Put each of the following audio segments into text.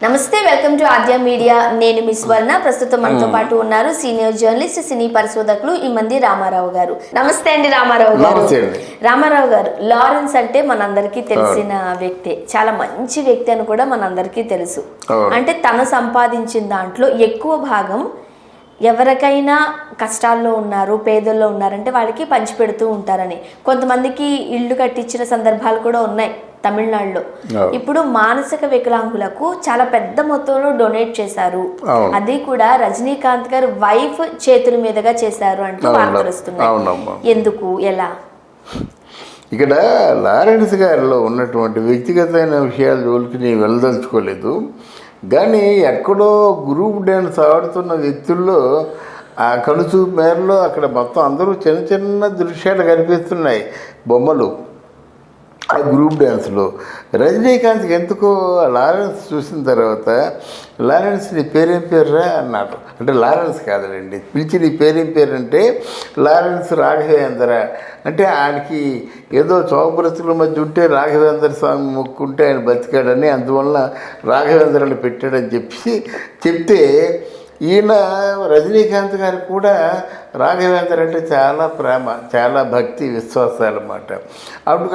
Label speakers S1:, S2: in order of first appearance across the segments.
S1: నమస్తే, welcome to Aadya media. నేను miss వర్ణ. ప్రస్తుతం మనతో పాటు ఉన్నారు సీనియర్ జర్నలిస్ట్, సినీ పరిశోధకులు ఇమ్మంది రామారావు గారు. నమస్తే అండి రామారావు గారు. రామారావు గారు, లారెన్స్ అంటే మనందరికీ తెలిసిన వ్యక్తే, చాలా మంచి వ్యక్తి అని కూడా మనందరికీ తెలుసు. అంటే తను సంపాదించిన దాంట్లో ఎక్కువ భాగం ఎవరికైనా కష్టాల్లో ఉన్నారు, పేదల్లో ఉన్నారంటే వాళ్ళకి పంచిపెడుతూ ఉంటారని. కొంతమందికి ఇళ్ళు కట్టించిన సందర్భాలు కూడా ఉన్నాయి తమిళనాడులో. ఇప్పుడు మానసిక వికలాంగులకు చాలా పెద్ద మొత్తంలో డొనేట్ చేశారు, అది కూడా రజనీకాంత్ గారు వైఫ్ చేతుల మీదుగా చేశారు అంటూ వార్తలు వస్తున్నాయి. ఎందుకు, ఎలా?
S2: ఇక్కడ లారెన్స్ గారిలో ఉన్నటువంటి వ్యక్తిగతమైన విషయాల జోలికి నేను వెళ్ళదలుచుకోలేదు, కానీ ఎక్కడో గ్రూప్ డ్యాన్స్ ఆడుతున్న వ్యక్తుల్లో ఆ కనుచూపు మేరలో అక్కడ మొత్తం అందరూ చిన్న చిన్న దృశ్యాలు కనిపిస్తున్నాయి, బొమ్మలు. ఆ గ్రూప్ డ్యాన్స్లో రజనీకాంత్కి ఎందుకో లారెన్స్ చూసిన తర్వాత, లారెన్స్ నీ పేరేం పేరురా అన్నాడు. అంటే లారెన్స్ కాదండి, పిలిచి నీ పేరేం పేరు అంటే లారెన్స్ రాఘవేంద్ర అంటే ఆయనకి ఏదో చౌబ్రతుల మధ్య ఉంటే రాఘవేంద్ర స్వామి మొక్కుంటే ఆయన బతికాడని, అందువల్ల రాఘవేంద్రని పెట్టాడని చెప్తే ఈయన రజనీకాంత్ గారికి కూడా రాఘవేంద్ర అంటే చాలా ప్రేమ, చాలా భక్తి, విశ్వాసాలు అన్నమాట. అప్పుడు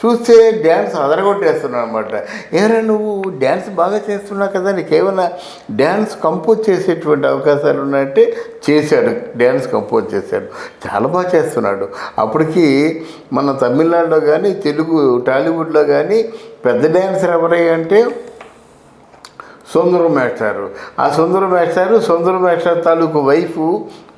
S2: చూస్తే డ్యాన్స్ అదరగొట్టేస్తున్నావు అనమాట. ఏమైనా నువ్వు డ్యాన్స్ బాగా చేస్తున్నావు కదా, నీకేమైనా డ్యాన్స్ కంపోజ్ చేసేటువంటి అవకాశాలు ఉన్నాయంటే చేశాడు, డ్యాన్స్ కంపోజ్ చేశాడు, చాలా బాగా చేస్తున్నాడు. అప్పటికి మన తమిళనాడులో కానీ తెలుగు టాలీవుడ్లో కానీ పెద్ద డ్యాన్సర్ ఎవరయ్యా అంటే సుందరం మాస్టారు. ఆ సుందరం మాస్టర్ తాలూకు వైఫ్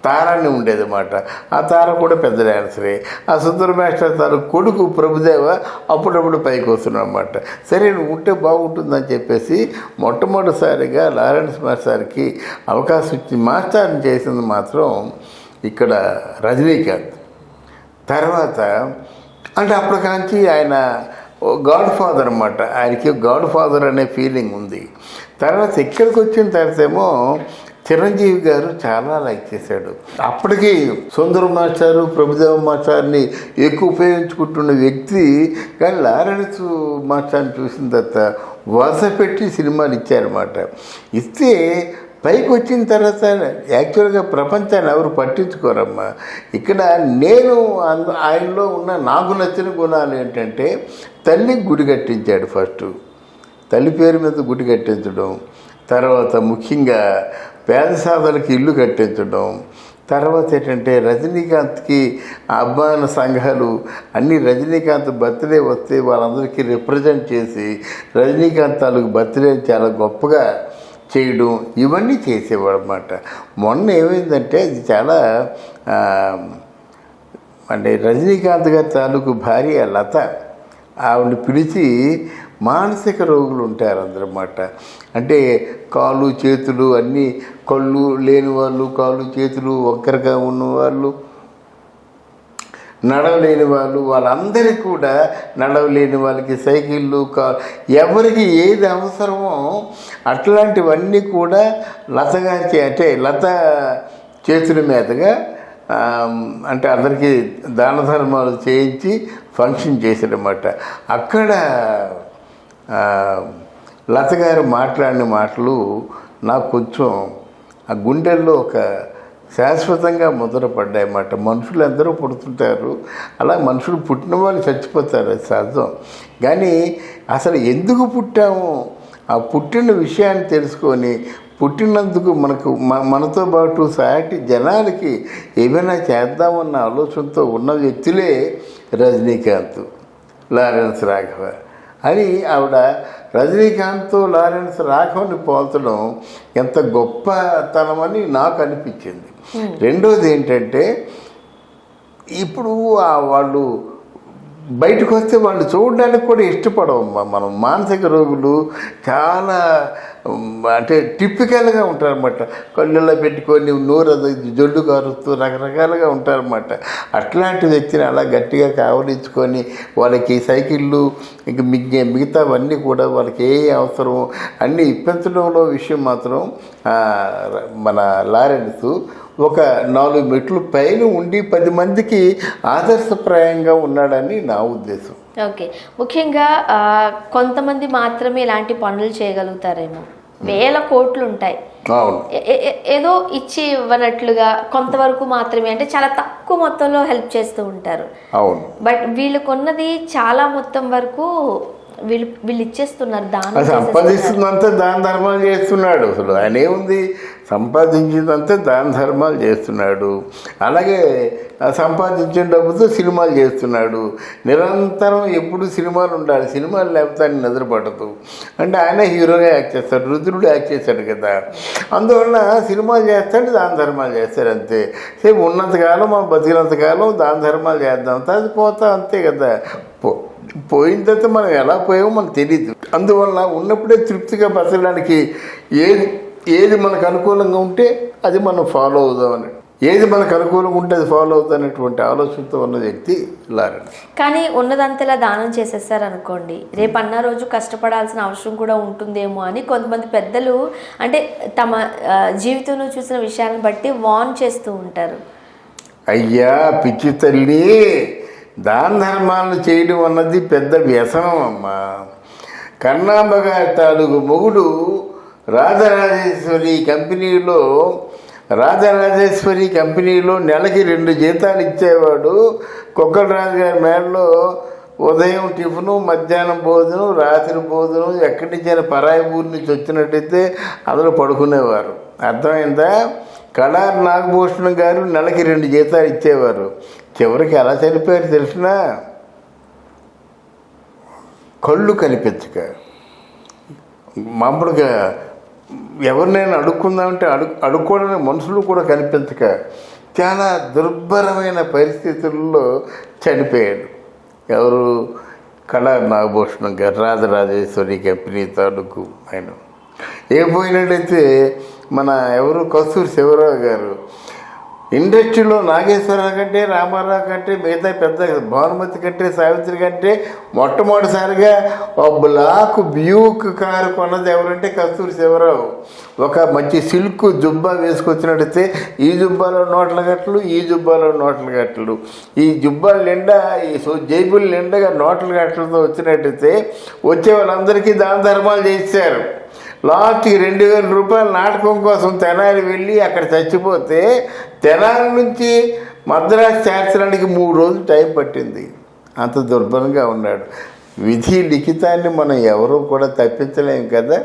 S2: తారాన్ని ఉండేదన్నమాట. ఆ తార కూడా పెద్ద డ్యాన్సరే. ఆ సుందరం మాస్టర్ తాలూకు కొడుకు ప్రభుదేవ అప్పుడప్పుడు పైకి వస్తున్నాడు అన్నమాట. సరే నువ్వు ఉంటే బాగుంటుందని చెప్పేసి మొట్టమొదటిసారిగా లారెన్స్ మాస్టర్కి అవకాశం ఇచ్చి మాస్టర్ని చేసింది మాత్రం ఇక్కడ రజనీకాంత్. తర్వాత అంటే అప్పటికాంచి ఆయన గాడ్ ఫాదర్ అన్నమాట, ఆయనకి గాడ్ ఫాదర్ అనే ఫీలింగ్ ఉంది. తర్వాత ఇక్కడికి వచ్చిన తర్వాత ఏమో చిరంజీవి గారు చాలా లైక్ చేశాడు. అప్పటికి సుందరం మాస్టారు, ప్రభుదేవ మాస్టార్ని ఎక్కువ ఉపయోగించుకుంటున్న వ్యక్తి, కానీ లారెన్స్ మాస్టార్ని చూసిన తర్వాత వరుస పెట్టి సినిమాలు ఇచ్చారన్నమాట. ఇస్తే పైకి వచ్చిన తర్వాత యాక్చువల్గా ప్రపంచాన్ని ఎవరు పట్టించుకోరమ్మా. ఇక్కడ నేను ఆయనలో ఉన్న నాకు నచ్చిన గుణాలు ఏంటంటే, తల్లికి గుడి కట్టించాడు. ఫస్ట్ తల్లి పేరు మీద గుడి కట్టించడం, తర్వాత ముఖ్యంగా పేద సాధనకి ఇల్లు కట్టించడం, తర్వాత ఏంటంటే రజనీకాంత్కి అభిమాన సంఘాలు అన్నీ రజనీకాంత్ బర్త్డే వస్తే వాళ్ళందరికీ రిప్రజెంట్ చేసి రజనీకాంత్ తాలూకు బర్త్డే చాలా గొప్పగా చేయడం, ఇవన్నీ చేసేవాడు అన్నమాట. మొన్న ఏమైందంటే అది చాలా అంటే రజనీకాంత్ గారి తాలూకు భార్య లత, ఆవిడని పిలిచి మానసిక రోగులు ఉంటారు అందరన్నమాట. అంటే కాళ్ళు చేతులు అన్నీ, కళ్ళు లేని వాళ్ళు, కాళ్ళు చేతులు ఒక్కరిగా ఉన్నవాళ్ళు, నడవలేని వాళ్ళు, వాళ్ళందరికీ కూడా నడవలేని వాళ్ళకి సైకిళ్ళు, ఎవరికి ఏది అవసరమో అట్లాంటివన్నీ కూడా అంటే లత చేతుల మీదుగా అంటే అందరికీ దాన ధర్మాలు చేయించి ఫంక్షన్ చేశారన్నమాట. అక్కడ లత గారు మాట్లాడిన మాటలు నాకు కొంచెం ఆ గుండెల్లో ఒక శాశ్వతంగా ముద్రపడ్డాయన్నమాట. మనుషులు అందరూ పుడుతుంటారు, అలా మనుషులు పుట్టిన వాళ్ళు చచ్చిపోతారు, అది సహజం. కానీ అసలు ఎందుకు పుట్టాము, ఆ పుట్టిన విషయాన్ని తెలుసుకొని పుట్టినందుకు మనతో పాటు సాటి జనాలకి ఏమైనా చేద్దామన్న ఆలోచనతో ఉన్న వ్యక్తులే రజనీకాంత్, లారెన్స్ రాఘవ అని. ఆవిడ రజనీకాంత్ లారెన్స్ రాఘవని పోల్చడం ఎంత గొప్పతనమని నాకు అనిపించింది. రెండోది ఏంటంటే, ఇప్పుడు వాళ్ళు బయటకు వస్తే వాళ్ళు చూడడానికి కూడా ఇష్టపడవమ్మా. మనం మానసిక రోగులు చాలా అంటే టిపికల్గా ఉంటారన్నమాట. కళ్ళల్లో పెట్టుకొని నోరు జొడ్డు కారుస్తూ రకరకాలుగా ఉంటారన్నమాట. అట్లాంటి వ్యక్తిని అలా గట్టిగా కావలించుకొని వాళ్ళకి సైకిళ్ళు ఇంక మిగతావన్నీ కూడా వాళ్ళకి ఏ అవసరం అన్నీ ఇప్పించడంలో విషయం మాత్రం మన లారెన్స్ ఒక 4 మెట్లు పైన ఉండి 10 మందికి ఆదర్శప్రాయంగా ఉన్నాడని నా ఉద్దేశం.
S1: ఓకే, ముఖ్యంగా కొంతమంది మాత్రమే ఇలాంటి పనులు చేయగలుగుతారేమో, వేల కోట్లు ఉంటాయి, ఏదో ఇచ్చి ఇవ్వనట్లుగా కొంతవరకు మాత్రమే, అంటే చాలా తక్కువ మొత్తంలో హెల్ప్ చేస్తూ ఉంటారు.
S2: అవును,
S1: బట్ వీళ్ళకున్నది చాలా మొత్తం వరకు వీళ్ళు ఇచ్చేస్తున్నారు.
S2: సంపాదిస్తుందంతా దాన ధర్మాలు చేస్తున్నాడు. అసలు ఆయన ఏముంది, సంపాదించిందంతా దాన ధర్మాలు చేస్తున్నాడు. అలాగే సంపాదించిన డబ్బుతో సినిమాలు చేస్తున్నాడు. నిరంతరం ఎప్పుడు సినిమాలు ఉండాలి, సినిమాలు లేకపోతే ఆయన నిద్రపడదు. అంటే ఆయన హీరోగా యాక్ట్ చేస్తాడు, రుద్రుడు యాక్ట్ చేశాడు కదా, అందువల్ల సినిమాలు చేస్తాడు, దాన ధర్మాలు చేస్తాడు. అంతే. సేపు ఉన్నంతకాలం మనం బతికినంతకాలం దాన ధర్మాలు చేద్దాం, అది పోతా అంతే కదా. పోయిన తర్వాత మనం ఎలా పోయామో మనకు తెలియదు. అందువల్ల ఉన్నప్పుడే తృప్తిగా బతకడానికి ఏది మనకు అనుకూలంగా ఉంటే అది మనం ఫాలో అవుదామని, ఏది మనకు అనుకూలంగా ఉంటే అది ఫాలో అవుతానటువంటి ఆలోచనతో ఉన్న వ్యక్తి లారెన్స్.
S1: కానీ ఉన్నదంతలా దానం చేసేస్తారు అనుకోండి, రేపు అన్న రోజు కష్టపడాల్సిన అవసరం కూడా ఉంటుందేమో అని కొంతమంది పెద్దలు అంటే తమ జీవితంలో చూసిన విషయాలను బట్టి వార్న్ చేస్తూ ఉంటారు.
S2: అయ్యా పిచ్చి తల్లి, దాన ధర్మాలను చేయడం అన్నది పెద్ద వ్యసనం అమ్మా. కన్నాంబ గారి తాలూకు మొగుడు రాజరాజేశ్వరి కంపెనీలో నెలకి 2 జీతాలు ఇచ్చేవాడు. కొక్కలరాజు గారి మేడలో ఉదయం టిఫిను, మధ్యాహ్నం భోజనం, రాత్రి భోజనం, ఎక్కడి నుంచి పరాయి ఊరి నుంచి వచ్చినట్టయితే అందులో పడుకునేవారు. అర్థమైందా? కళార్ నాగభూషణం గారు నెలకి 2 జీతాలు ఇచ్చేవారు. చివరికి ఎలా చనిపోయారు తెలిసినా? కళ్ళు కనిపించక, మామూలుగా ఎవరినైనా అడుక్కుందామంటే అడుక్కోవడానికి మనుషులు కూడా కనిపించక చాలా దుర్భరమైన పరిస్థితుల్లో చనిపోయాడు. ఎవరు? కళార్ నాగభూషణం గారు, రాజరాజేశ్వరి కంపెనీ తాలూకు ఆయన. పోయినట్టయితే మన ఎవరు కస్తూరి శివరావు గారు ఇండస్ట్రీలో నాగేశ్వరరావు కంటే, రామారావు కంటే, మిగతా పెద్ద భానుమతి కంటే, సావిత్రి కంటే మొట్టమొదటిసారిగా ఒక బ్లాక్ బ్యూక్ కారు కొన్నది ఎవరంటే కస్తూరి శివరావు. ఒక మంచి సిల్క్ జుబ్బా వేసుకొచ్చినట్టయితే ఈ జుబ్బాలో 100 గంటలు, ఈ జుబ్బాలో 100 గంటలు, ఈ జుబ్బాల నిండా, ఈ జేబుల నిండగా 100 గంటలతో వచ్చినట్టయితే వచ్చే వాళ్ళందరికీ దాన ధర్మాలు చేశారు. లాస్ట్కి 2000 రూపాయల నాటకం కోసం తెనాలి వెళ్ళి అక్కడ చచ్చిపోతే తెనాలి నుంచి మద్రాసు చేర్చడానికి 3 రోజులు టైం పట్టింది. అంత దుర్భరంగా ఉన్నాడు. విధి లిఖితాన్ని మనం ఎవరూ కూడా తప్పించలేం కదా.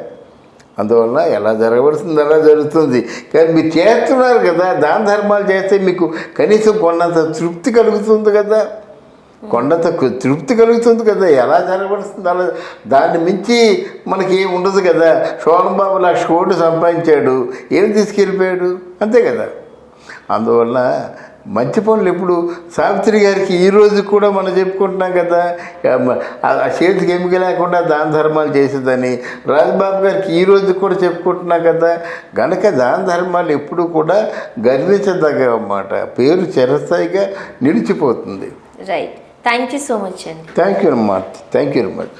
S2: అందువల్ల ఎలా జరగవలసింది అలా జరుగుతుంది. కానీ మీరు చేస్తున్నారు కదా, దాన ధర్మాలు చేస్తే మీకు కనీసం కొండంత తృప్తి కలుగుతుంది కదా, కొండంత తృప్తి కలుగుతుంది కదా. ఎలా జరగబడుతుంది అలా, దాన్ని మించి మనకి ఏమి ఉండదు కదా. శోభన్బాబు 1,00,000 కోట్లు సంపాదించాడు, ఏం తీసుకెళ్ళిపోయాడు, అంతే కదా. అందువల్ల మంచి పనులు ఎప్పుడు సావిత్రి గారికి ఈ రోజు కూడా మనం చెప్పుకుంటున్నాం కదా, ఆ చేతికి ఎముక లేకుండా దాన ధర్మాలు చేసేదని. రాజబాబు గారికి ఈ రోజు కూడా చెప్పుకుంటున్నాం కదా. గనక దాన ధర్మాలు ఎప్పుడు కూడా గర్వించదగ్గ అన్నమాట. పేరు చిరస్థాయిగా నిలిచిపోతుంది.
S1: Right. Thank you so much అండి.
S2: థ్యాంక్ యూ అమ్మా, థ్యాంక్ యూ వెరీ మచ్.